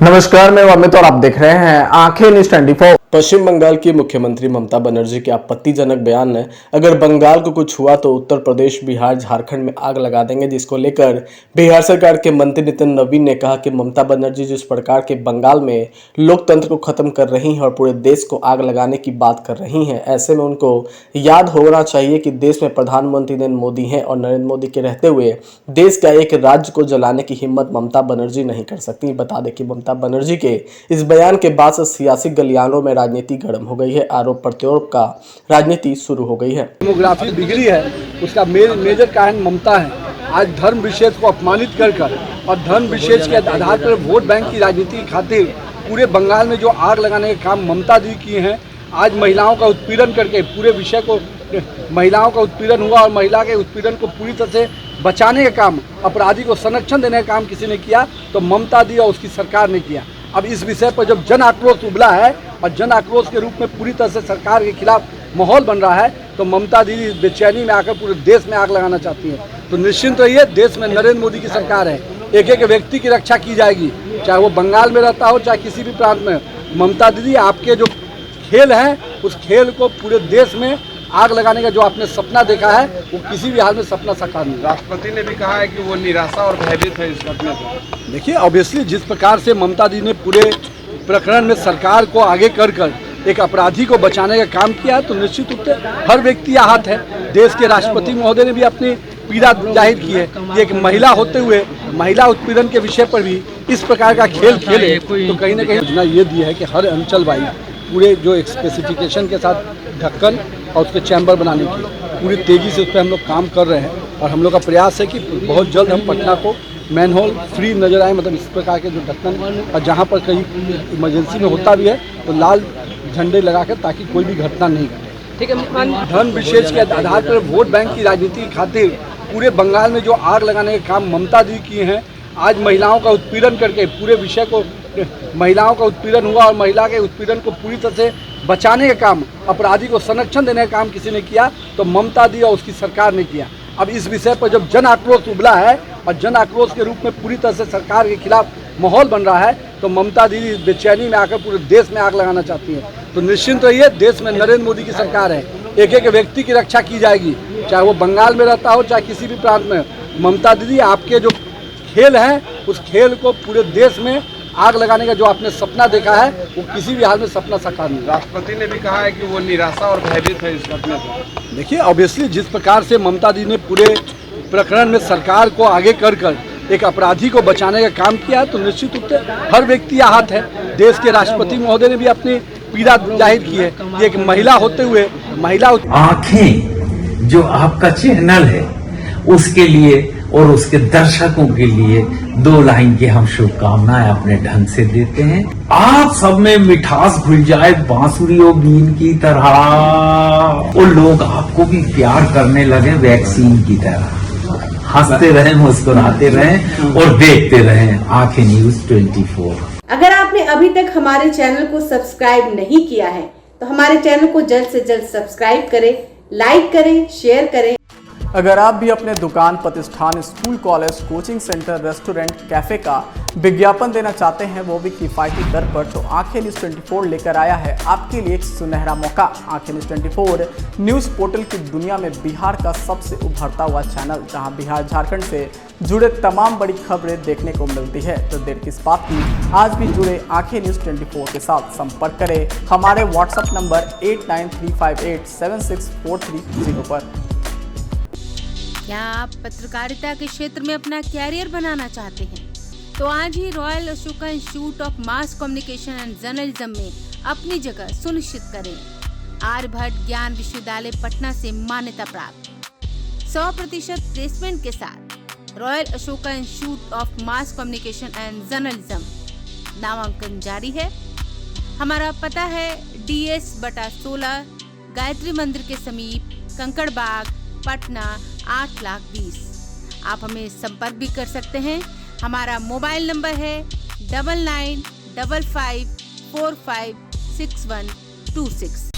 नमस्कार, मैं अमित और आप देख रहे हैं आंखें न्यूज 24। पश्चिम बंगाल की मुख्यमंत्री ममता बनर्जी के आपत्तिजनक बयान ने अगर बंगाल को कुछ हुआ तो उत्तर प्रदेश, बिहार, झारखंड में आग लगा देंगे, जिसको लेकर बिहार सरकार के मंत्री नितिन नवीन ने कहा कि ममता बनर्जी जिस प्रकार के बंगाल में लोकतंत्र को खत्म कर रही हैं और पूरे देश को आग लगाने की बात कर रही हैं, ऐसे में उनको याद होना चाहिए कि देश में प्रधानमंत्री नरेंद्र मोदी हैं और नरेंद्र मोदी के रहते हुए देश का एक राज्य को जलाने की हिम्मत ममता बनर्जी नहीं कर सकती। बता दें कि ममता बनर्जी के इस बयान के बाद से सियासी गलियारों में राजनीति गर्म हो गई है। आरोप प्रत्यारोप का राजनीति शुरू हो गई है। डेमोग्राफी बिगड़ी है, उसका मेजर कारण ममता है। आज धर्म विशेष को अपमानित कर और धर्म विशेष के आधार पर वोट बैंक की राजनीति की खातिर पूरे बंगाल में जो आग लगाने के काम ममता दी किए हैं। आज महिलाओं का उत्पीड़न करके पूरे विषय को, महिलाओं का उत्पीड़न हुआ और महिला के उत्पीड़न को पूरी तरह से बचाने का काम, अपराधी को संरक्षण देने का काम किसी ने किया तो ममता दी और उसकी सरकार ने किया। अब इस विषय पर जब जन आक्रोश उबला है और जन आक्रोश के रूप में पूरी तरह से सरकार के खिलाफ माहौल बन रहा है, तो ममता दीदी बेचैनी में आकर पूरे देश में आग लगाना चाहती है। तो निश्चिंत रहिए, देश में नरेंद्र मोदी की सरकार है। एक एक व्यक्ति की रक्षा की जाएगी, चाहे वो बंगाल में रहता हो चाहे किसी भी प्रांत में। ममता दीदी, आपके जो खेल हैं उस खेल को पूरे देश में आग लगाने का जो आपने सपना देखा है वो किसी भी हाल में सपना साकार नहीं। राष्ट्रपति ने भी कहा है कि वो निराशा और भयभीत है इस घटना से। देखिए, ऑब्वियसली जिस प्रकार से ममता दी ने पूरे प्रकरण में सरकार को आगे कर एक अपराधी को बचाने का काम किया, तो निश्चित रूप से हर व्यक्ति आहत है। देश के राष्ट्रपति महोदय ने भी अपनी पीड़ा जाहिर की है कि एक महिला होते हुए महिला उत्पीड़न के विषय पर भी इस प्रकार का खेल खेले, तो कहीं ना कहीं योजना ये दी है कि हर अंचल वाइज पूरे जो स्पेसिफिकेशन के साथ ढक्कन और उसके चैम्बर बनाने की पूरी तेज़ी से उस पर हम लोग काम कर रहे हैं। और हम लोग का प्रयास है कि बहुत जल्द हम पटना को मैनहोल फ्री नजर आए, मतलब इस प्रकार के जो ढक्कन, और जहाँ पर कहीं इमरजेंसी में होता भी है तो लाल झंडे लगाकर, ताकि कोई भी घटना नहीं घटे। ठीक है। धर्म विशेष के आधार पर वोट बैंक की राजनीति की खातिर पूरे बंगाल में जो आग लगाने के काम ममता दी किए हैं। आज महिलाओं का उत्पीड़न करके पूरे विषय को, महिलाओं का उत्पीड़न हुआ और महिला के उत्पीड़न को पूरी तरह से बचाने का काम, अपराधी को संरक्षण देने का काम किसी ने किया तो ममता दी और उसकी सरकार ने किया। अब इस विषय पर जब जन आक्रोश उबला है और जन आक्रोश के रूप में पूरी तरह से सरकार के खिलाफ माहौल बन रहा है, तो ममता दीदी बेचैनी में आकर पूरे देश में आग लगाना चाहती है। तो निश्चिंत रहिए, देश में नरेंद्र मोदी की सरकार है। एक एक व्यक्ति की रक्षा की जाएगी, चाहे वो बंगाल में रहता हो चाहे किसी भी प्रांत में। ममता दीदी, आपके जो खेल हैं उस खेल को पूरे देश में आग लगाने का जो आपने सपना देखा है वो किसी भी हाल में सपना साकार नहीं। राष्ट्रपति ने भी कहा है कि वो निराशा और भयभीत है इस घटना से। देखिए, ऑब्वियसली जिस प्रकार से ममता दी ने पूरे प्रकरण में सरकार को आगे कर एक अपराधी को बचाने का काम किया, तो निश्चित रूप से हर व्यक्ति आहत है। देश के राष्ट्रपति महोदय ने भी अपनी पीड़ा जाहिर की है कि एक महिला होते हुए महिला। आंखें जो आपका चैनल है उसके लिए और उसके दर्शकों के लिए 2 लाइन की हम शुभकामनाएं अपने ढंग से देते हैं। आप सब में मिठास घुल जाए बांसुरी और बीन की तरह, और लोग आपको भी प्यार करने लगे वैक्सीन की तरह। हंसते रहें, मुस्कुराते रहें और देखते रहें आंखें न्यूज 24। अगर आपने अभी तक हमारे चैनल को सब्सक्राइब नहीं किया है तो हमारे चैनल को जल्द से जल्द सब्सक्राइब करें, लाइक करें, शेयर करें। अगर आप भी अपने दुकान, प्रतिष्ठान, school, college, coaching centre, restaurant, cafe का विज्ञापन देना चाहते हैं, वो भी किफायती दर पर, तो आंखें न्यूज 24 लेकर आया है आपके लिए एक सुनहरा मौका। आंखें न्यूज 24 न्यूज पोर्टल की दुनिया में बिहार का सबसे उभरता हुआ चैनल, जहां बिहार, झारखंड से जुड़े तमाम बड़ी खबरें देखने को मिलती है। तो देर किस बात की, आज भी जुड़े आंखें न्यूज 24 के साथ। संपर्क करें हमारे व्हाट्सएप नंबर 8935876430 पर। क्या आप पत्रकारिता के क्षेत्र में अपना कैरियर बनाना चाहते हैं? तो आज ही Royal Ashoka Institute of Mass Communication and Journalism में अपनी जगह सुनिश्चित करें। आर्यभट्ट ज्ञान विश्वविद्यालय पटना से मान्यता प्राप्त 100% प्लेसमेंट के साथ royal Ashoka Institute of Mass Communication and journalism नामांकन जारी है। हमारा पता है DS/16 गायत्री मंदिर के समीप, कंकड़ बाग, पटना 8,20,000। आप हमें संपर्क भी कर सकते हैं। हमारा मोबाइल नंबर है 9955456126।